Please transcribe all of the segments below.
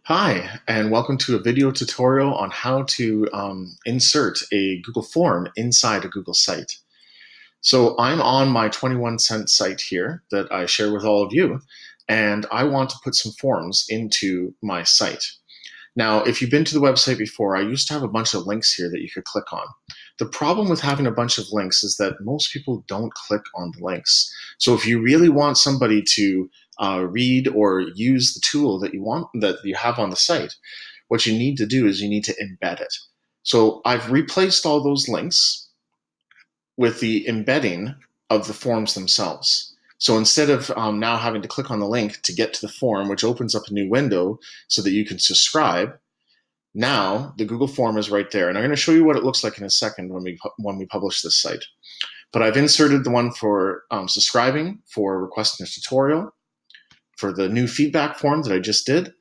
Hi, and welcome to a video tutorial on how to insert a Google form inside a Google site. So I'm on my 21-cent site here that I share with all of you, and I want to put some forms into my site. Now, if you've been to the website before, I used to have a bunch of links here that you could click on. The problem with having a bunch of links is that most people don't click on the links. So if you really want somebody to read or use the tool that you have on the site, what you need to do is you need to embed it. So I've replaced all those links with the embedding of the forms themselves. So instead of now having to click on the link to get to the form, which opens up a new window so that you can subscribe, now the Google form is right there. And I'm going to show you what it looks like in a second when we publish this site. But I've inserted the one for subscribing, for requesting a tutorial, for the new feedback form that I just did,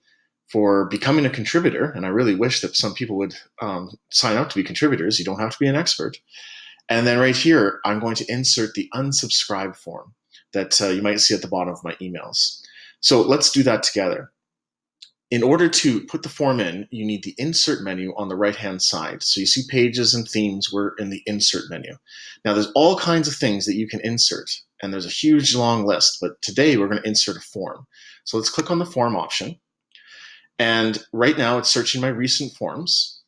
for becoming a contributor. And I really wish that some people would sign up to be contributors. You don't have to be an expert. And then right here, I'm going to insert the unsubscribe form that you might see at the bottom of my emails. So let's do that together. In order to put the form in, you need the insert menu on the right-hand side. So you see pages and themes, we're in the insert menu. Now there's all kinds of things that you can insert, and there's a huge long list, but today we're going to insert a form. So let's click on the form option. And right now it's searching my recent forms,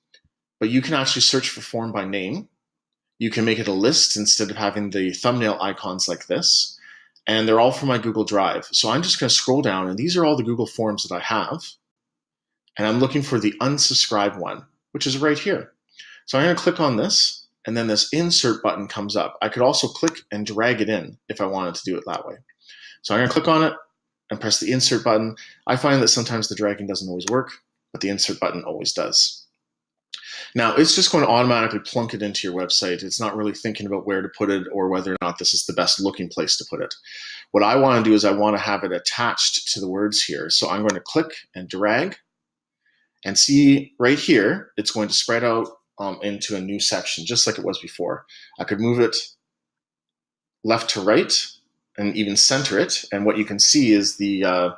but you can actually search for form by name. You can make it a list instead of having the thumbnail icons like this. And they're all from my Google Drive. So I'm just going to scroll down, and these are all the Google Forms that I have. And I'm looking for the unsubscribe one, which is right here. So I'm going to click on this, and then this insert button comes up. I could also click and drag it in if I wanted to do it that way. So I'm going to click on it and press the insert button. I find that sometimes the dragging doesn't always work, but the insert button always does. Now, it's just going to automatically plunk it into your website. It's not really thinking about where to put it or whether or not this is the best looking place to put it. What I want to do is I want to have it attached to the words here. So I'm going to click and drag. And see right here, it's going to spread out into a new section, just like it was before. I could move it left to right and even center it. And what you can see is the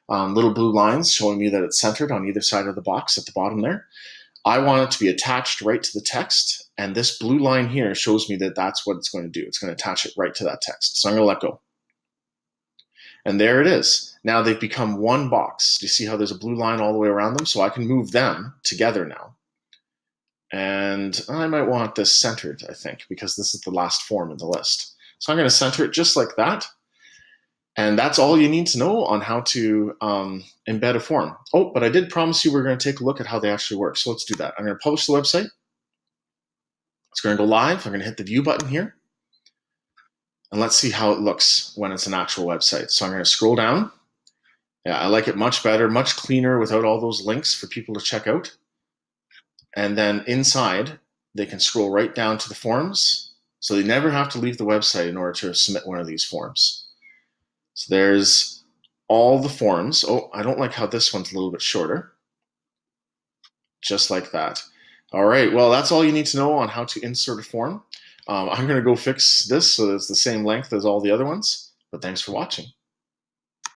little blue lines showing me that it's centered on either side of the box at the bottom there. I want it to be attached right to the text. And this blue line here shows me that that's what it's going to do. It's going to attach it right to that text. So I'm going to let go. And there it is. Now they've become one box. Do you see how there's a blue line all the way around them? So I can move them together now. And I might want this centered, I think, because this is the last form in the list. So I'm going to center it just like that. And that's all you need to know on how to embed a form. Oh, but I did promise you we're going to take a look at how they actually work. So let's do that. I'm going to publish the website. It's going to go live. I'm going to hit the view button here. And let's see how it looks when it's an actual website. So I'm going to scroll down. Yeah, I like it much better, much cleaner without all those links for people to check out. And then inside, they can scroll right down to the forms. So they never have to leave the website in order to submit one of these forms. So there's all the forms. Oh, I don't like how this one's a little bit shorter. Just like that. All right, well, that's all you need to know on how to insert a form. I'm going to go fix this so that it's the same length as all the other ones, but thanks for watching.